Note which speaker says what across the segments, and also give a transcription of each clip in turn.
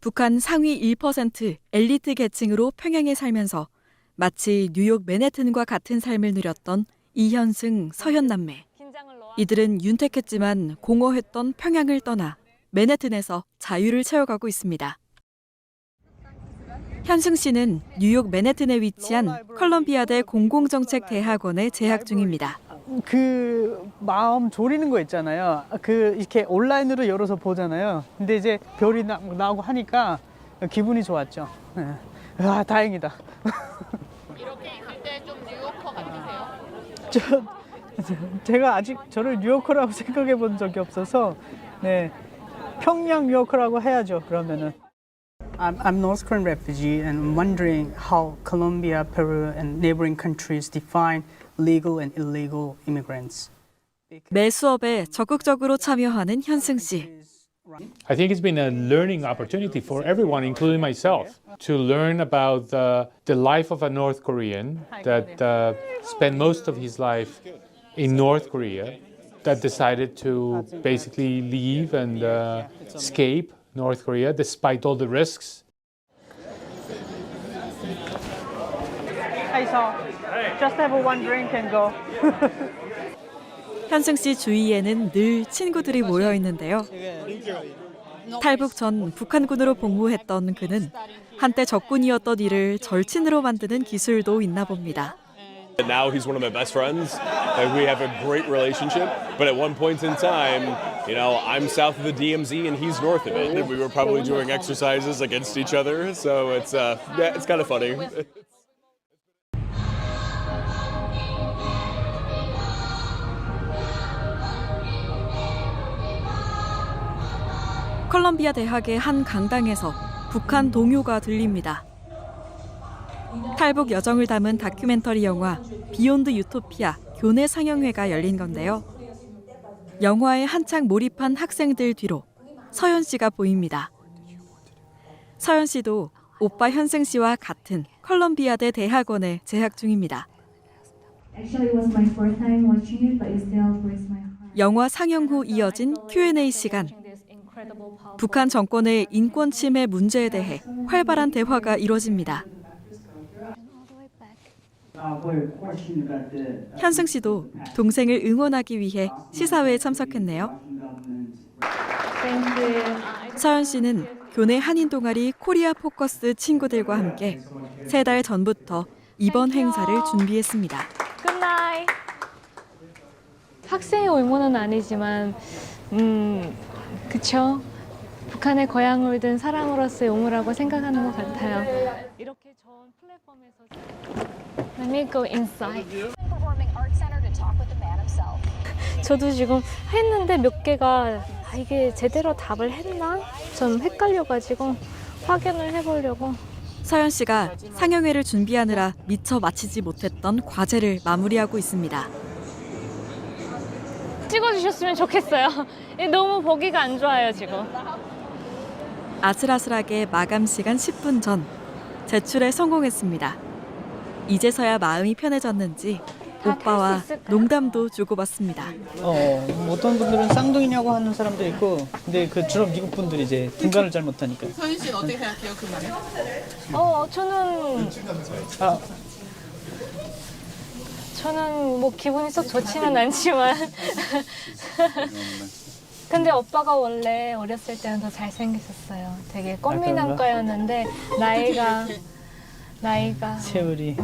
Speaker 1: 북한 상위 1% 엘리트 계층으로 평양에 살면서 마치 뉴욕 맨해튼과 같은 삶을 누렸던 이현승, 서현 남매. 이들은 윤택했지만 공허했던 평양을 떠나 맨해튼에서 자유를 채워가고 있습니다. 현승 씨는 뉴욕 맨해튼에 위치한 컬럼비아대 공공정책대학원에 재학 중입니다.
Speaker 2: 그 마음 졸이는 거 있잖아요. 그 이렇게 온라인으로 열어서 보잖아요. 근데 이제 별이 나오고 하니까 기분이 좋았죠. 아, 다행이다.
Speaker 3: 이렇게 있을 때 좀 뉴요커 같으세요?
Speaker 2: 제가 아직 저를 뉴요커라고 생각해 본 적이 없어서 네, 평양 뉴요커라고 해야죠. 그러면은.
Speaker 4: I'm North Korean refugee and I'm wondering how Colombia, Peru and neighboring countries define legal and illegal immigrants.
Speaker 1: 매 수업에 적극적으로 참여하는 현승 씨.
Speaker 5: I think it's been a learning opportunity for everyone, including myself, to learn about the life of a North Korean that spent most of his life in North Korea, that decided to basically leave and escape North Korea despite all the risks.
Speaker 2: Hey, so just have one drink and go.
Speaker 1: 현승 씨 주위에는 늘 친구들이 모여 있는데요. 탈북 전 북한군으로 복무했던 그는 한때 적군이었던 이를 절친으로 만드는 기술도 있나 봅니다.
Speaker 6: Now he's one of my best friends, and we have a great relationship. But at one point in time, you know, I'm south of the DMZ and he's north of it. And we were probably doing exercises against each other, so it's kind of funny.
Speaker 1: 컬럼비아 대학의 한 강당에서 북한 동요가 들립니다. 탈북 여정을 담은 다큐멘터리 영화 비욘드 유토피아 교내 상영회가 열린 건데요. 영화에 한창 몰입한 학생들 뒤로 서현 씨가 보입니다. 서현 씨도 오빠 현승 씨와 같은 컬럼비아대 대학원에 재학 중입니다. 영화 상영 후 이어진 Q&A 시간. 북한 정권의 인권 침해 문제에 대해 활발한 대화가 이루어집니다. 현승 씨도 동생을 응원하기 위해 시사회에 참석했네요. 서현 씨는 교내 한인 동아리 코리아 포커스 친구들과 함께 3달 전부터 이번 행사를 준비했습니다.
Speaker 7: 굿나잇. 학생의 의무는 아니지만 그쵸? 북한의 고향을 둔 사람으로서의 의무라고 생각하는 것 같아요. 이렇게 좋은 플랫폼에서 Let me go inside. 저도 지금 했는데 몇 개가 이게 제대로 답을 했나? 좀 헷갈려가지고 확인을 해보려고.
Speaker 1: 서현 씨가 상영회를 준비하느라 미처 마치지 못했던 과제를 마무리하고 있습니다.
Speaker 7: 찍어주셨으면 좋겠어요. 너무 보기가 안 좋아요, 지금.
Speaker 1: 아슬아슬하게 마감 시간 10분 전 제출에 성공했습니다. 이제서야 마음이 편해졌는지 오빠와 농담도 주고받습니다.
Speaker 2: 어떤 분들은 쌍둥이냐고 하는 사람도 있고, 근데 그 주로 미국 분들이 이제 분간을 잘 못하니까.
Speaker 3: 서윤 씨는 어떻게 생각해요, 그 말에?
Speaker 7: 저는 뭐 기분이 썩 좋지는 않지만 근데 오빠가 원래 어렸을 때는 더 잘생겼었어요. 되게 꽃미남과였는데 나이가
Speaker 2: 세월이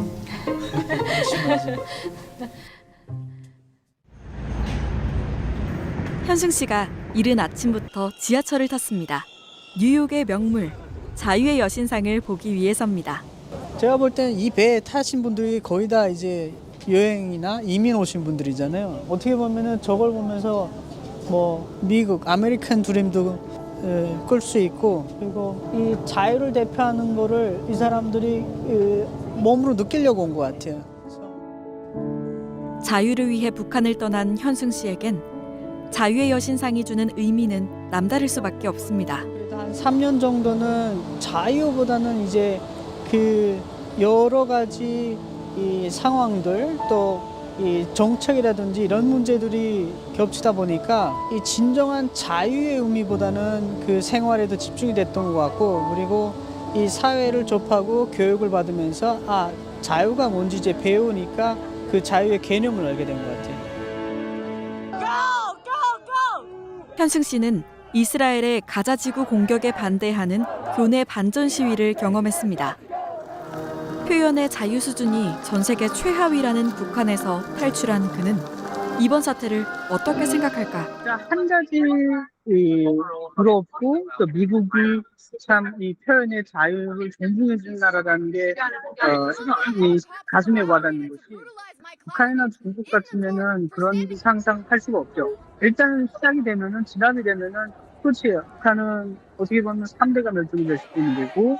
Speaker 2: 심하지.
Speaker 1: 현승 씨가 이른 아침부터 지하철을 탔습니다. 뉴욕의 명물, 자유의 여신상을 보기 위해서입니다.
Speaker 2: 제가 볼 때는 이 배에 타신 분들이 거의 다 이제 여행이나 이민 오신 분들이잖아요. 어떻게 보면은 저걸 보면서 뭐 미국, 아메리칸 드림도 끌 수 있고, 그리고 이 자유를 대표하는 거를 이 사람들이 몸으로 느끼려고 온 것 같아요.
Speaker 1: 자유를 위해 북한을 떠난 현승 씨에겐 자유의 여신상이 주는 의미는 남다를 수밖에 없습니다.
Speaker 2: 한 3년 정도는 자유보다는 이제 그 여러 가지 이 상황들, 또 이 정책이라든지 이런 문제들이 겹치다 보니까 이 진정한 자유의 의미보다는 그 생활에도 집중이 됐던 것 같고, 그리고 이 사회를 접하고 교육을 받으면서 자유가 뭔지 이제 배우니까 그 자유의 개념을 알게 된 것 같아요.
Speaker 1: 현승 씨는 이스라엘의 가자 지구 공격에 반대하는 교내 반전 시위를 경험했습니다. 표현의 자유 수준이 전 세계 최하위라는 북한에서 탈출한 그는 이번 사태를 어떻게 생각할까?
Speaker 4: 한 가지 부럽고 또 미국이 참 이 표현의 자유를 존중해 준 나라라는 게 이 가슴에 와닿는 것이, 북한이나 중국 같으면은 그런 일이 상상할 수가 없죠. 일단 시작이 되면은 진압이 되면은 끝이에요. 북한은 어떻게 보면 3대가 멸종이 될 수도 있는 거고,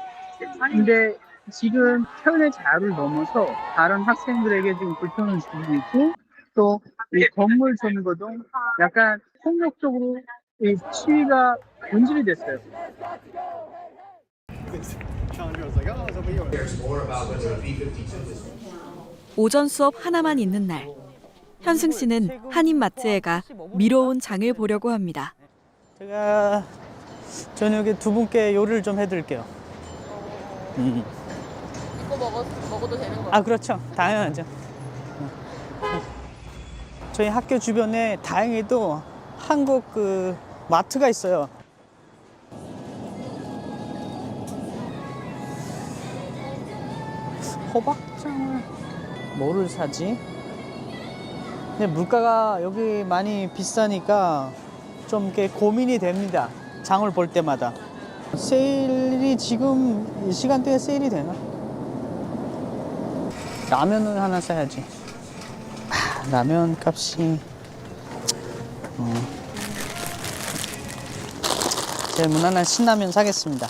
Speaker 4: 근데 지금 표현의 자유를 넘어서 다른 학생들에게 지금 불편을 주고 있고, 또 이 건물 점거도 약간 폭력적으로 이 시위가 본질이 됐어요.
Speaker 1: 오전 수업 하나만 있는 날, 현승 씨는 한인 마트에 가 미뤄온 장을 보려고 합니다.
Speaker 2: 제가 저녁에 두 분께 요리를 좀 해드릴게요.
Speaker 3: 이거 먹어도 되는 거예요?
Speaker 2: 그렇죠. 당연하죠. 저희 학교 주변에 다행히도 한국 그 마트가 있어요. 호박장을 뭐를 사지? 근데 물가가 여기 많이 비싸니까 좀 이렇게 고민이 됩니다. 장을 볼 때마다. 세일이 지금 이 시간대에 세일이 되나? 라면을 하나 사야지. 라면 값이 제일 무난한 신라면 사겠습니다.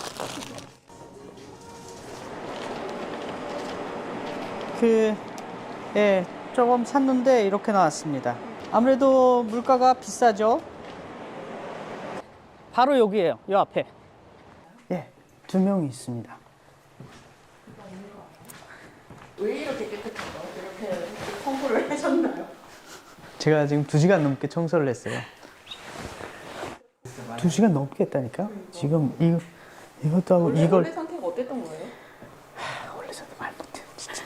Speaker 2: 조금 샀는데 이렇게 나왔습니다. 아무래도 물가가 비싸죠. 바로 여기에요. 이 앞에. 두 명이 있습니다.
Speaker 3: 왜 이렇게 깨끗한 거예요? 이렇게 청소를 하셨나요?
Speaker 2: 제가 지금 2시간 넘게 청소를 했어요. 2시간 넘게 했다니까? 지금 이것도 하고 이걸.
Speaker 3: 원래 상태가 어땠던 거예요?
Speaker 2: 원래 저도 말 못해요, 진짜.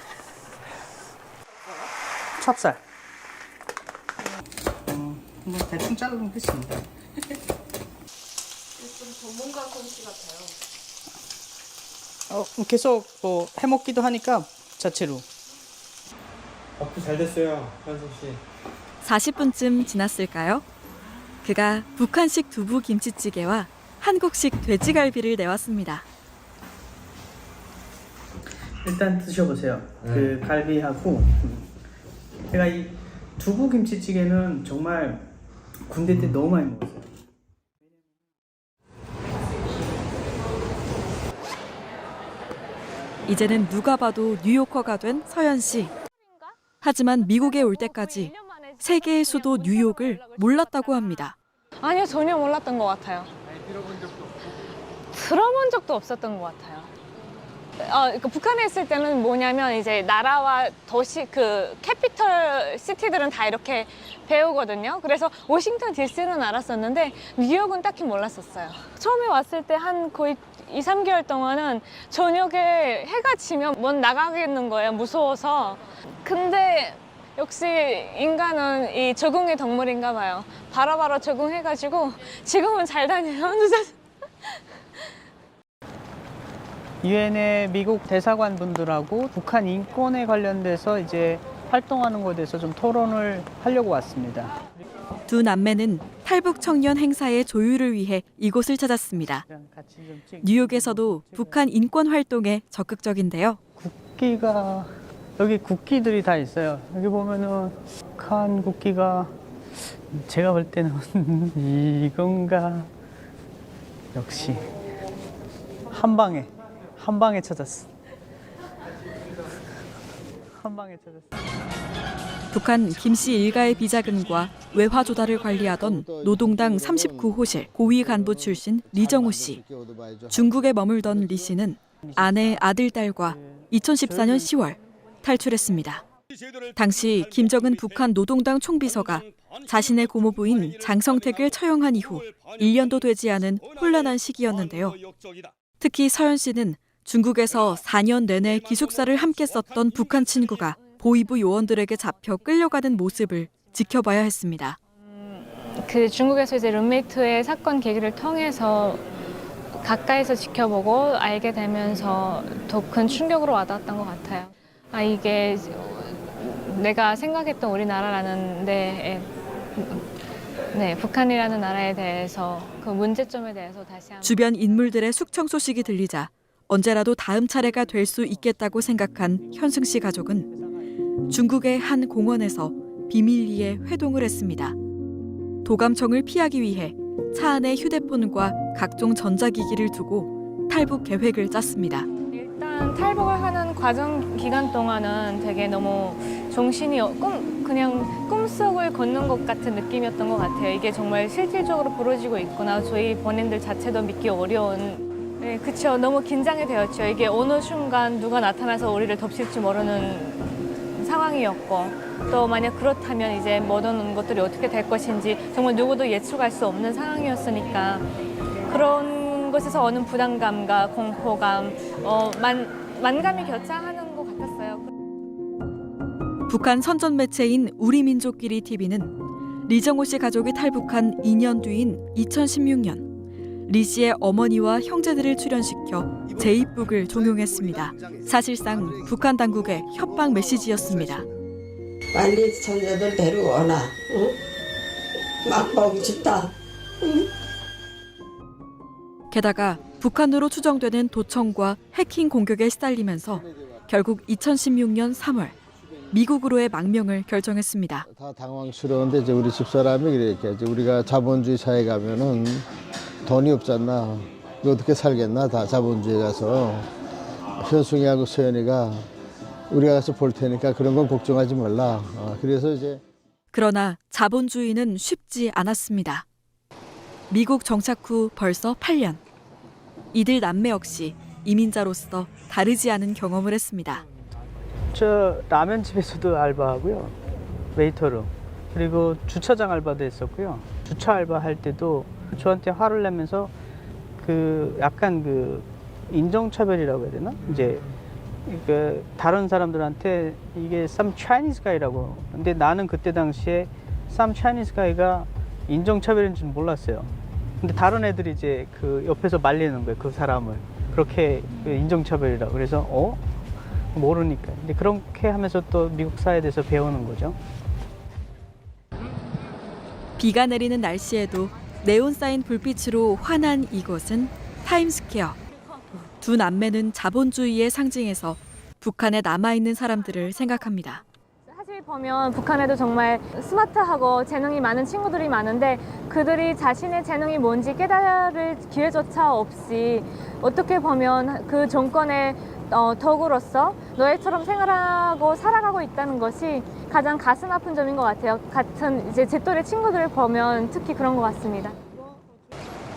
Speaker 2: 찹쌀. 뭐 대충 자르면 끝입니다.
Speaker 3: 좀 전문가 솜씨 같아요.
Speaker 2: 계속 뭐 해먹기도 하니까 자체로.
Speaker 8: 밥도 잘 됐어요, 현승 씨.
Speaker 1: 40분쯤 지났을까요? 그가 북한식 두부 김치찌개와 한국식 돼지갈비를 내왔습니다.
Speaker 2: 일단 드셔보세요. 그 갈비하고. 제가 이 두부 김치찌개는 정말 군대 때 너무 많이 먹었어요.
Speaker 1: 이제는 누가 봐도 뉴요커가 된 서연 씨. 하지만 미국에 올 때까지 세계의 수도 뉴욕을 몰랐다고 합니다.
Speaker 7: 아니요, 전혀 몰랐던 것 같아요. 들어본 적도 없었던 것 같아요. 그러니까 북한에 있을 때는 뭐냐면 이제 나라와 도시 그 캐피털 시티들은 다 이렇게 배우거든요. 그래서 워싱턴 DC는 알았었는데 뉴욕은 딱히 몰랐었어요. 처음에 왔을 때 한 거의 2, 3개월 동안은 저녁에 해가 지면 못 나가겠는 거예요. 무서워서. 근데 역시 인간은 이 적응의 동물인가 봐요. 바로바로 적응해가지고 지금은 잘 다녀요.
Speaker 2: 유엔의 미국 대사관 분들하고 북한 인권에 관련돼서 이제 활동하는 것에 대해서 좀 토론을 하려고 왔습니다.
Speaker 1: 두 남매는 탈북 청년 행사의 조율을 위해 이곳을 찾았습니다. 뉴욕에서도 북한 인권 활동에 적극적인데요.
Speaker 2: 국기가 여기 국기들이 다 있어요. 여기 보면은 북한 국기가 제가 볼 때는 이건가? 역시 한 방에 찾았어. 한 방에 찾았어.
Speaker 1: 북한 김씨 일가의 비자금과 외화 조달을 관리하던 노동당 39호실 고위 간부 출신 리정우 씨. 중국에 머물던 리 씨는 아내, 아들, 딸과 2014년 10월 탈출했습니다. 당시 김정은 북한 노동당 총비서가 자신의 고모부인 장성택을 처형한 이후 1년도 되지 않은 혼란한 시기였는데요. 특히 서연 씨는 중국에서 4년 내내 기숙사를 함께 썼던 북한 친구가 보위부 요원들에게 잡혀 끌려가는 모습을 지켜봐야 했습니다.
Speaker 7: 그 중국에서 이제 룸메이트의 사건 계기를 통해서 가까이서 지켜보고 알게 되면서 더 큰 충격으로 와닿았던 것 같아요. 아, 이게 내가 생각했던 우리나라라는 데에 북한이라는 나라에 대해서 그 문제점에 대해서 다시 한번
Speaker 1: 주변 인물들의 숙청 소식이 들리자 언제라도 다음 차례가 될 수 있겠다고 생각한 현승 씨 가족은 중국의 한 공원에서 비밀리에 회동을 했습니다. 도감청을 피하기 위해 차 안에 휴대폰과 각종 전자기기를 두고 탈북 계획을 짰습니다.
Speaker 7: 일단 탈북을 하는 과정 기간 동안은 되게 너무 정신이 그냥 꿈속을 걷는 것 같은 느낌이었던 것 같아요. 이게 정말 실질적으로 벌어지고 있구나. 저희 본인들 자체도 믿기 어려운. 네, 그렇죠. 너무 긴장이 되었죠. 이게 어느 순간 누가 나타나서 우리를 덮칠지 모르는 상황이었고 또 만약 그렇다면 이제 모든 것들이 어떻게 될 것인지 정말 누구도 예측할 수 없는 상황이었으니까 그런 것에서 오는 부담감과 공포감, 만감이 교차하는 것 같았어요.
Speaker 1: 북한 선전 매체인 우리민족끼리 TV는 리정호 씨 가족이 탈북한 2년 뒤인 2016년 리 씨의 어머니와 형제들을 출연시켜 제2북을 종용했습니다. 사실상 북한 당국의 협박 메시지였습니다.
Speaker 9: 빨리 손자들 데려오나, 응? 막 보고 싶다. 응?
Speaker 1: 게다가 북한으로 추정되는 도청과 해킹 공격에 시달리면서 결국 2016년 3월 미국으로의 망명을 결정했습니다.
Speaker 10: 다 당황스러운데 이제 우리 집사람이 이렇게 우리가 자본주의 사회 가면은 돈이 없잖아. 어떻게 살겠나 다 자본주의 가서 현승이하고 서연이가 우리가 가서 볼 테니까 그런 건 걱정하지 말라. 그래서 이제
Speaker 1: 그러나 자본주의는 쉽지 않았습니다. 미국 정착 후 벌써 8년. 이들 남매 역시 이민자로서 다르지 않은 경험을 했습니다.
Speaker 2: 저 라면집에서도 알바하고요. 웨이터로. 그리고 주차장 알바도 했었고요. 주차 알바할 때도 저한테 화를 내면서 그 약간 그 인종차별이라고 해야 되나? 이제 그 다른 사람들한테 이게 some Chinese guy라고. 근데 나는 그때 당시에 some Chinese guy가 인종차별인 줄 몰랐어요. 근데 다른 애들이 이제 그 옆에서 말리는 거예요. 그 사람을. 그렇게 인종차별이라고. 그래서 모르니까. 근데 그렇게 하면서 또 미국 사회에 대해서 배우는 거죠.
Speaker 1: 비가 내리는 날씨에도 네온 사인 불빛으로 환한 이곳은 타임스퀘어. 두 남매는 자본주의의 상징에서 북한에 남아있는 사람들을 생각합니다.
Speaker 7: 사실 보면 북한에도 정말 스마트하고 재능이 많은 친구들이 많은데 그들이 자신의 재능이 뭔지 깨달을 기회조차 없이 어떻게 보면 그 정권의 덕으로서 노예처럼 생활하고 살아가고 있다는 것이 가장 가슴 아픈 점인 것 같아요. 같은 이제 제 또래 친구들을 보면 특히 그런 것 같습니다.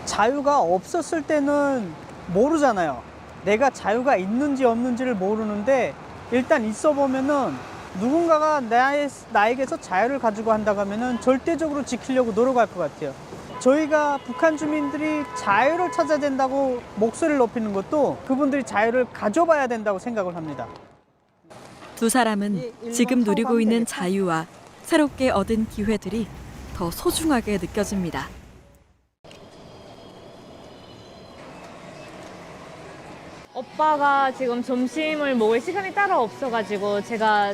Speaker 2: 자유가 없었을 때는 모르잖아요. 내가 자유가 있는지 없는지를 모르는데 일단 있어 보면은 누군가가 나에게서 자유를 가지고 한다고 하면은 절대적으로 지키려고 노력할 것 같아요. 저희가 북한 주민들이 자유를 찾아야 된다고 목소리를 높이는 것도 그분들이 자유를 가져봐야 된다고 생각을 합니다.
Speaker 1: 두 사람은 지금 누리고 있는 자유와 새롭게 얻은 기회들이 더 소중하게 느껴집니다.
Speaker 7: 오빠가 지금 점심을 먹을 시간이 따로 없어가지고 제가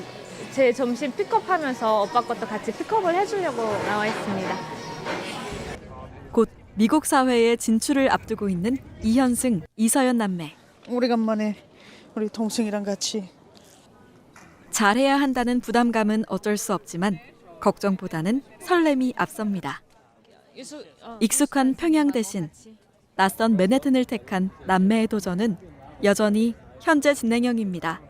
Speaker 7: 제 점심 픽업하면서 오빠 것도 같이 픽업을 해주려고 나와 있습니다.
Speaker 1: 곧 미국 사회에 진출을 앞두고 있는 이현승, 이서연 남매.
Speaker 2: 오래간만에 우리 동생이랑 같이.
Speaker 1: 잘해야 한다는 부담감은 어쩔 수 없지만 걱정보다는 설렘이 앞섭니다. 익숙한 평양 대신 낯선 맨해튼을 택한 남매의 도전은 여전히 현재 진행형입니다.